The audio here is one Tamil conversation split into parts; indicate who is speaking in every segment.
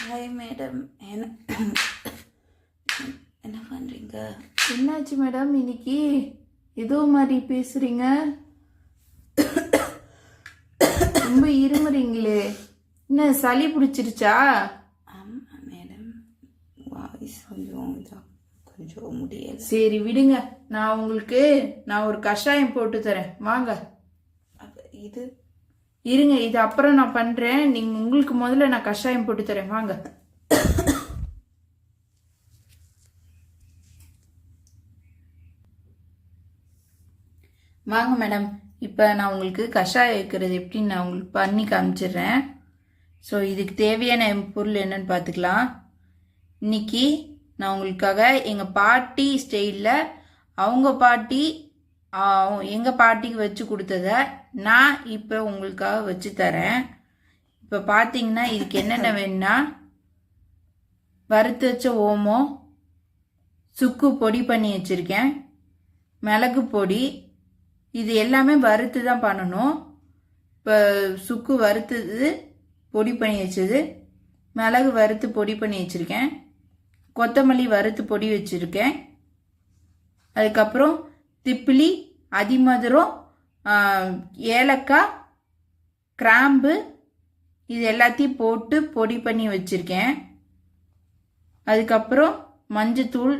Speaker 1: Hi madam. என்ன பண்ணுறீங்க?
Speaker 2: என்னாச்சு மேடம், இன்னைக்கு ஏதோ மாதிரி பேசுறீங்க? ரொம்ப இருமுறீங்களே, என்ன சளி பிடிச்சிருச்சா?
Speaker 1: ஆமாம் மேடம், வாய்ஸ் கொஞ்சம் முடியல.
Speaker 2: சரி விடுங்க, நான் ஒரு கஷாயம் போட்டு தரேன், வாங்க.
Speaker 1: இது
Speaker 2: இருங்க, இது அப்புறம் நான் பண்றேன். உங்களுக்கு முதல்ல நான் கஷாயம் போட்டு தரேன், வாங்க. வாங்க மேடம், இப்போ நான் உங்களுக்கு கஷாயம் வைக்கிறது எப்படின்னு நான் உங்களுக்கு பண்ணி காமிச்சிடுறேன். ஸோ இதுக்கு தேவையான பொருள் என்னன்னு பார்த்துக்கலாம். இன்னைக்கு நான் உங்களுக்காக எங்கள் பாட்டி ஸ்டைலில் அவங்க பாட்டி எங்கள் பாட்டிக்கு வச்சு கொடுத்தத நான் இப்போ உங்களுக்காக வச்சு தரேன். இப்போ பார்த்தீங்கன்னா இதுக்கு என்னென்ன வேணும்னா, வறுத்து வச்ச ஓமம், சுக்கு பொடி பண்ணி வச்சுருக்கேன், மிளகு பொடி. இது எல்லாமே வறுத்து தான் பண்ணணும். இப்போ சுக்கு வறுத்தது பொடி பண்ணி வச்சது, மிளகு வறுத்து பொடி பண்ணி வச்சுருக்கேன், கொத்தமல்லி வறுத்து பொடி வச்சுருக்கேன், அதுக்கப்புறம் திப்பிலி, அதிமதுரம், ஏலக்காய், கிராம்பு, இது எல்லாத்தையும் போட்டு பொடி பண்ணி வச்சுருக்கேன். அதுக்கப்புறம் மஞ்சத்தூள்,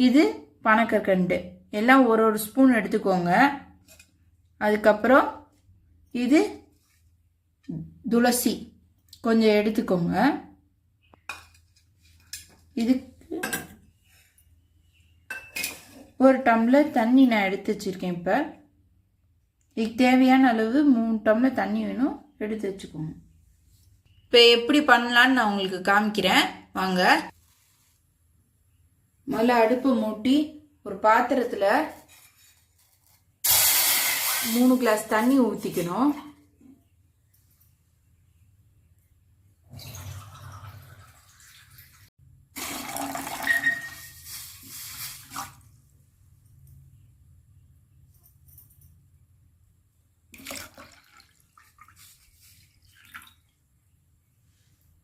Speaker 2: இது பனக்கற்கண்டு, எல்லாம் ஒரு ஸ்பூன் எடுத்துக்கோங்க. அதுக்கப்புறம் இது துளசி கொஞ்சம் எடுத்துக்கோங்க. இதுக்கு ஒரு டம்ளர் தண்ணி நான் எடுத்து வச்சிருக்கேன். இப்போ இதுக்கு தேவையான அளவு 3 டம்ளர் தண்ணி வேணும், எடுத்து வச்சுக்கோங்க. இப்போ எப்படி பண்ணலான்னு நான் உங்களுக்கு காமிக்கிறேன், வாங்க. முதல்ல அடுப்பை மூட்டி ஒரு பாத்திரத்தில் 3 கிளாஸ் தண்ணி ஊற்றிக்கணும்.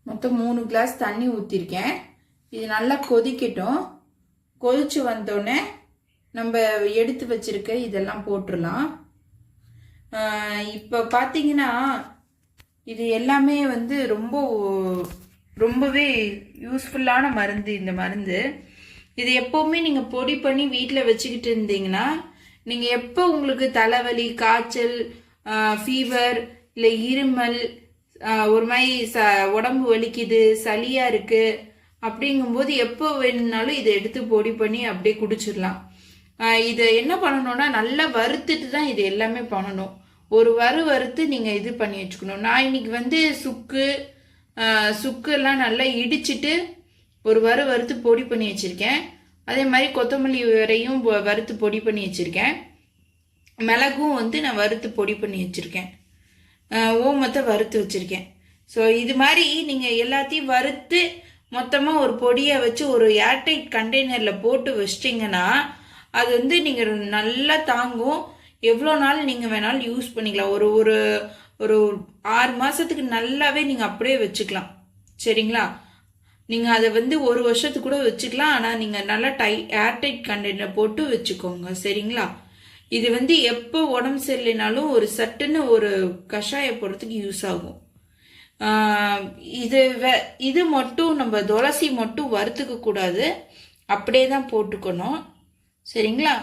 Speaker 2: மொத்தம் 3 கிளாஸ் தண்ணி ஊற்றிருக்கேன். இது நல்லா கொதிக்கட்டும். கொதிச்சு வந்தோடனே நம்ம எடுத்து வச்சிருக்க இதெல்லாம் போட்டுடலாம். இப்போ பார்த்தீங்கன்னா இது எல்லாமே வந்து ரொம்பவே யூஸ்ஃபுல்லான மருந்து. இந்த மருந்து இது எப்போவுமே நீங்கள் பொடி பண்ணி வீட்டில் வச்சுக்கிட்டு இருந்தீங்கன்னா, நீங்கள் எப்போ உங்களுக்கு தலைவலி, காய்ச்சல், ஃபீவர், இல்லை இருமல், ஒரு மாதிரி உடம்பு வலிக்குது, சளியாக இருக்குது அப்படிங்கும்போது எப்போ வேணும்னாலும் இதை எடுத்து பொடி பண்ணி அப்படியே குடிச்சிடலாம். இதை என்ன பண்ணணும்னா, நல்லா வறுத்துட்டு தான் இது எல்லாமே பண்ணணும். ஒரு வறுத்து நீங்கள் இது பண்ணி வச்சுக்கணும். நான் இன்னைக்கு வந்து சுக்கெல்லாம் நல்லா இடிச்சிட்டு ஒரு வறுத்து பொடி பண்ணி வச்சுருக்கேன். அதே மாதிரி கொத்தமல்லி வரையும் வறுத்து பொடி பண்ணி வச்சுருக்கேன். மிளகும் வந்து நான் வறுத்து பொடி பண்ணி வச்சுருக்கேன். ஓமத்தை வறுத்து வச்சுருக்கேன். ஸோ இது மாதிரி நீங்கள் எல்லாத்தையும் வறுத்து மொத்தமாக ஒரு பொடியை வச்சு ஒரு ஏர்டைட் கண்டெய்னரில் போட்டு வச்சிட்டிங்கன்னா அது வந்து நீங்கள் நல்லா தாங்கும். எவ்வளோ நாள் நீங்கள் வேணாலும் யூஸ் பண்ணிக்கலாம். ஒரு 6 மாதத்துக்கு நல்லாவே நீங்கள் அப்படியே வச்சுக்கலாம். சரிங்களா? நீங்கள் அதை வந்து 1 வருஷத்துக்கு கூட வச்சுக்கலாம். ஆனால் நீங்கள் நல்லா ஏர்டைட் கண்டெய்னர் போட்டு வச்சுக்கோங்க. சரிங்களா? இது வந்து எப்போ உடம்பு சரியில்லைனாலும் ஒரு சட்டுன்னு ஒரு கஷாயம் போடுறதுக்கு யூஸ் ஆகும். இது மட்டும் நம்ம துளசி மட்டும் வறுத்துக்க கூடாது, அப்படியே தான் போட்டுக்கணும். சரிங்களா?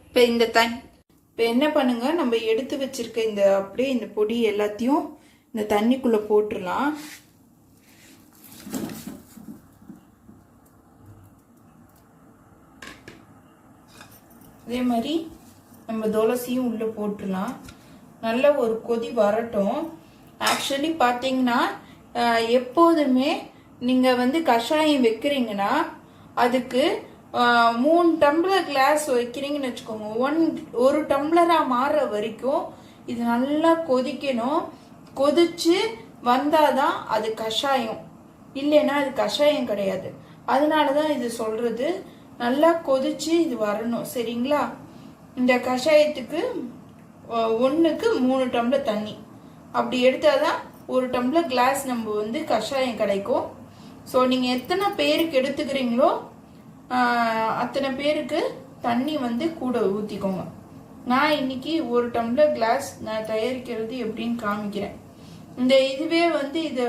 Speaker 2: இப்போ என்ன பண்ணுங்க, நம்ம எடுத்து வச்சிருக்க அப்படியே இந்த பொடி எல்லாத்தையும் இந்த தண்ணிக்குள்ள போட்டுடலாம். அதே மாதிரி நம்ம துளசியும் உள்ளே போட்டுடலாம். நல்ல ஒரு கொதி வரட்டும். ஆக்சுவலி பார்த்தீங்கன்னா எப்போதுமே நீங்கள் வந்து கஷாயம் வைக்கிறீங்கன்னா அதுக்கு 3 டம்ளர் கிளாஸ் வைக்கிறீங்கன்னு வச்சுக்கோங்க. ஒரு டம்ளராக மாறுற வரைக்கும் இது நல்லா கொதிக்கணும். கொதிச்சு வந்தாதான் அது கஷாயம், இல்லைன்னா அது கஷாயம் கிடையாது. அதனால தான் இது சொல்றது. நல்லா கொதிச்சு இது வரணும். சரிங்களா? இந்த கஷாயத்துக்கு 1க்கு 3 டம்ளர் தண்ணி அப்படி எடுத்தாதான் 1 டம்ளர் கிளாஸ் நம்ம வந்து கஷாயம் கிடைக்கும். ஸோ நீங்கள் எத்தனை பேருக்கு எடுத்துக்கிறீங்களோ அத்தனை பேருக்கு தண்ணி வந்து கூட ஊற்றிக்கோங்க. நான் இன்னைக்கு 1 டம்ளர் கிளாஸ் நான் தயாரிக்கிறது எப்படின்னு காமிக்கிறேன். இந்த இதுவே வந்து இது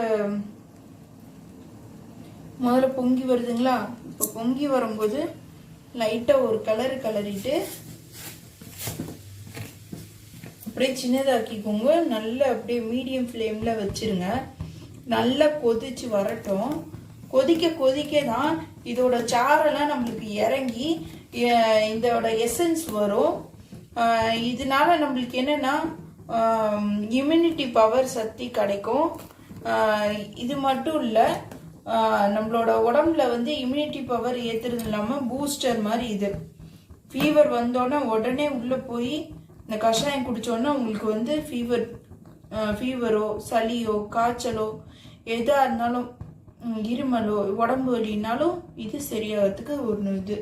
Speaker 2: முதல்ல பொங்கி வருதுங்களா? இப்போ பொங்கி வரும்போது லைட்டாக ஒரு கலரிட்டு அப்படியே சின்னதாக்கிக்கோங்க. நல்லா அப்படியே மீடியம் ஃப்ளேமில் வச்சிருங்க. நல்லா கொதிச்சு வரட்டும். கொதிக்க தான் இதோட சாரெல்லாம் நம்மளுக்கு இறங்கி இதோட எசன்ஸ் வரும். இதனால நம்மளுக்கு என்னன்னா இம்யூனிட்டி பவர் சக்தி கிடைக்கும். இது மட்டும் இல்லை, நம்மளோட உடம்புல வந்து இம்யூனிட்டி பவர் ஏற்றுறது இல்லாமல் பூஸ்டர் மாதிரி இது. ஃபீவர் வந்தோடனே உடனே உள்ளே போய் இந்த கஷாயம் குடித்தோன்னா உங்களுக்கு வந்து ஃபீவரோ சளியோ காய்ச்சலோ எதாக இருந்தாலும் இருமலோ உடம்பு வலினாலும் இது சரியாகிறதுக்கு ஒரு இது.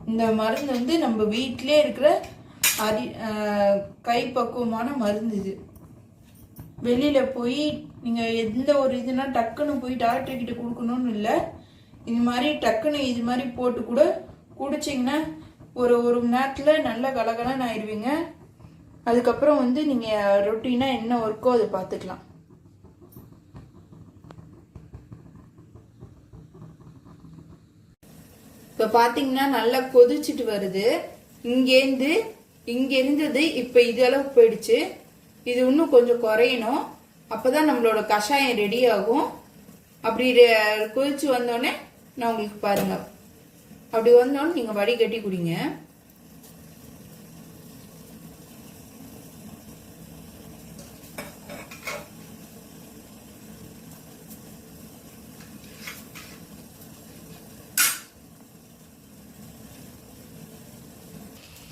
Speaker 2: இந்த மருந்து வந்து நம்ம வீட்டிலே இருக்கிற கைப்பக்குவமான மருந்து. இது வெளியில் போய் நீங்கள் எந்த ஒரு இதுனா டக்குன்னு போய் டாக்டர்கிட்ட கொடுக்கணும்னு இல்லை. இது மாதிரி டக்குன்னு இது மாதிரி போட்டு கூட குடிச்சிங்கன்னா ஒரு மணி நேரத்தில் நல்லா கலகலன்னு ஆயிடுவீங்க. அதுக்கப்புறம் வந்து நீங்கள் ரொட்டீனாக என்ன ஒர்க்கோ அதை பார்த்துக்கலாம். இப்போ பார்த்தீங்கன்னா நல்லா கொதிச்சுட்டு வருது. இங்கே இருந்தது இப்போ இது அளவுக்கு போயிடுச்சு. இது இன்னும் கொஞ்சம் குறையணும். அப்போதான் நம்மளோட கஷாயம் ரெடி ஆகும். அப்படி கொதிச்சு வந்தோடனே நான் உங்களுக்கு பாருங்க, அப்படி வந்தோடனே நீங்கள் வடிகட்டி குடிங்க.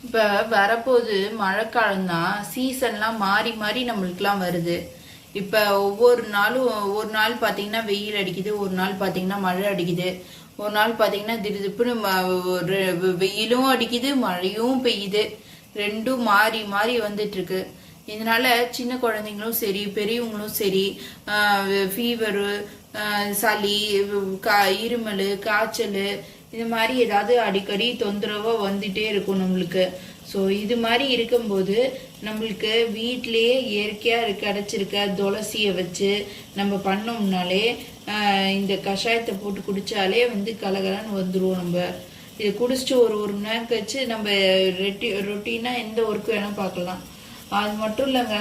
Speaker 2: இப்போ வரப்போது மழைக்காலம்தான், சீசன்லாம் மாறி மாறி நம்மளுக்குலாம் வருது. இப்போ ஒவ்வொரு நாள் பார்த்தீங்கன்னா வெயில் அடிக்குது, ஒரு நாள் பார்த்தீங்கன்னா மழை அடிக்குது, ஒரு நாள் பார்த்தீங்கன்னா திடீர்னு வெயிலும் அடிக்குது மழையும் பெய்யுது. ரெண்டும் மாறி மாறி வந்துட்டு இருக்கு. இதனால சின்ன குழந்தைங்களும் சரி பெரியவங்களும் சரி ஃபீவரு சளி இருமல் காய்ச்சல் இது மாதிரி ஏதாவது அடிக்கடி தொந்தரவாக வந்துட்டே இருக்கும் நம்மளுக்கு. ஸோ இது மாதிரி இருக்கும்போது நம்மளுக்கு வீட்டிலேயே இயற்கையாக கிடைச்சிருக்க துளசியை வச்சு நம்ம பண்ணோம்னாலே இந்த கஷாயத்தை போட்டு குடித்தாலே வந்து கலகலன்னு வந்துடுவோம். நம்ம இதை குடிச்சிட்டு ஒரு மணி நேரம் கழிச்சு நம்ம ரொட்டீனாக எந்த ஒர்க்கு வேணால் பார்க்கலாம். அது மட்டும் இல்லைங்க,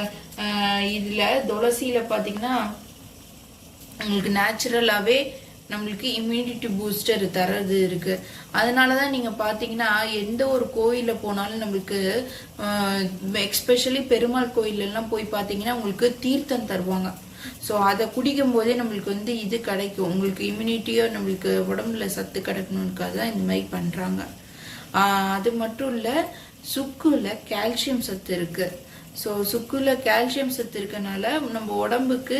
Speaker 2: இதில் துளசியில் பார்த்தீங்கன்னா உங்களுக்கு நேச்சுரலாகவே நம்மளுக்கு இம்யூனிட்டி பூஸ்டர் தர்றது இருக்கு. அதனால தான் நீங்கள் பார்த்தீங்கன்னா எந்த ஒரு கோயிலில் போனாலும் நம்மளுக்கு எக்ஸ்பெஷலி பெருமாள் கோயிலெல்லாம் போய் பார்த்தீங்கன்னா உங்களுக்கு தீர்த்தம் தருவாங்க. ஸோ அதை குடிக்கும் போதே நம்மளுக்கு வந்து இது கிடைக்கும். உங்களுக்கு இம்யூனிட்டியோ நம்மளுக்கு உடம்புல சத்து கிடைக்கணுக்காக தான் இந்த மாதிரி பண்ணுறாங்க. அது மட்டும் இல்லை, சுக்குல கால்சியம் சத்து இருக்கு. ஸோ சுக்குல கால்சியம் சத்து இருக்கனால நம்ம உடம்புக்கு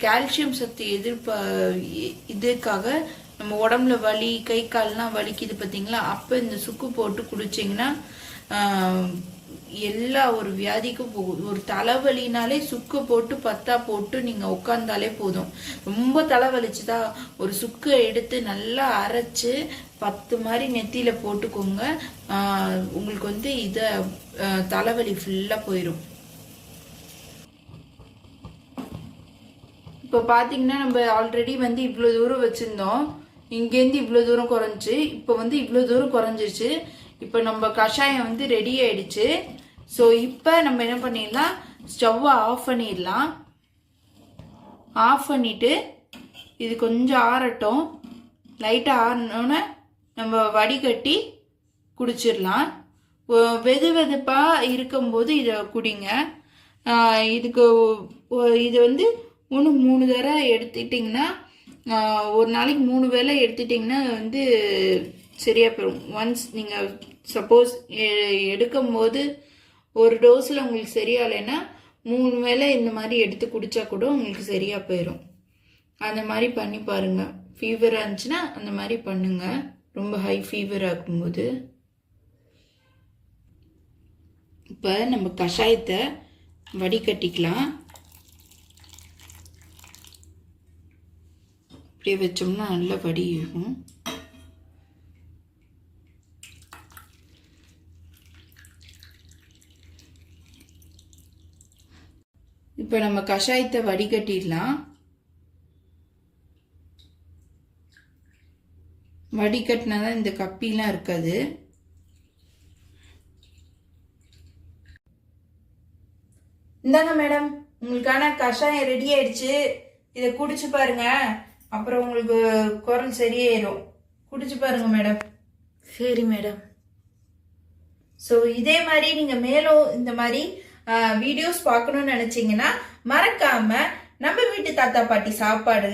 Speaker 2: கால்சியம் சத்து இதுக்காக நம்ம உடம்புல வலி கை கால்லாம் வலிக்குது பார்த்தீங்களா, அப்போ இந்த சுக்கு போட்டு குடிச்சிங்கன்னா எல்லா ஒரு வியாதிக்கும் போகும். ஒரு தலைவலினாலே சுக்கு போட்டு பத்தா போட்டு நீங்கள் உட்காந்தாலே போதும். ரொம்ப தலைவலிச்சுதா ஒரு சுக்கு எடுத்து நல்லா அரைச்சு 10 மாதிரி நெத்தியில போட்டுக்கோங்க. உங்களுக்கு வந்து இதை தலைவலி ஃபுல்லாக போயிடும். இப்போ பார்த்தீங்கன்னா நம்ம ஆல்ரெடி வந்து இவ்வளோ தூரம் வச்சுருந்தோம், இங்கேருந்து இவ்வளோ தூரம் குறைஞ்சி இப்போ வந்து இவ்வளோ தூரம் குறைஞ்சிருச்சு. இப்போ நம்ம கஷாயம் வந்து ரெடி ஆயிடுச்சு. ஸோ இப்போ நம்ம என்ன பண்ணிடலாம், ஸ்டவ்வை ஆஃப் பண்ணிடலாம். ஆஃப் பண்ணிட்டு இது கொஞ்சம் ஆறட்டும். லைட்டாக ஆறினோன்னே நம்ம வடிகட்டி குடிச்சிடலாம். வெதுவெதுப்பாக இருக்கும்போது இதை குடிங்க. இது வந்து 3 தடவை எடுத்துட்டிங்கன்னா ஒரு நாளைக்கு 3 வேளை எடுத்துட்டிங்கன்னா வந்து சரியாக போயிடும். ஒன்ஸ் நீங்கள் சப்போஸ் எடுக்கும்போது ஒரு டோஸில் உங்களுக்கு சரியாகலைன்னா 3 வேளை இந்த மாதிரி எடுத்து குடித்தா கூட உங்களுக்கு சரியாக போயிடும். அந்த மாதிரி பண்ணி பாருங்கள். ஃபீவராக இருந்துச்சுன்னா அந்த மாதிரி பண்ணுங்கள். ரொம்ப ஹை ஃபீவர் ஆகும்போது இப்போ நம்ம கஷாயத்தை வடிகட்டிக்கலாம். இப்படியே வச்சோம்னா நல்லா வடியும். இப்போ நம்ம கஷாயத்தை வடிகட்டிடலாம். வடிகட்டினா தான் இந்த கப்பிலாம் இருக்காது. இந்தாங்க மேடம், உங்களுக்கான கஷாயம் ரெடி ஆயிடுச்சு. இதை குடிச்சு பாருங்க, அப்புறம் உங்களுக்கு குரல் சரியாயிரும். குடிச்சு பாருங்க மேடம்.
Speaker 1: சரி மேடம்.
Speaker 2: ஸோ இதே மாதிரி நீங்கள் மேலும் இந்த மாதிரி வீடியோஸ் பார்க்கணும்னு நினச்சிங்கன்னா மறக்காம நம்ம வீட்டு தாத்தா பாட்டி சாப்பாடு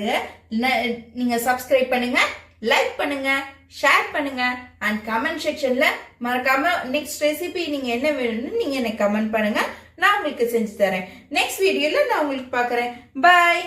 Speaker 2: நீங்கள் சப்ஸ்கிரைப் பண்ணுங்க, லைக் பண்ணுங்க, ஷேர் பண்ணுங்க அண்ட் கமெண்ட் செக்ஷன்ல மறக்காம நெக்ஸ்ட் ரெசிபி நீங்க என்ன வேணும்னு நீங்க எனக்கு கமெண்ட் பண்ணுங்க. நான் உங்களுக்கு செஞ்சு தரேன். நெக்ஸ்ட் வீடியோல நான் உங்களுக்கு பார்க்குறேன். பாய்.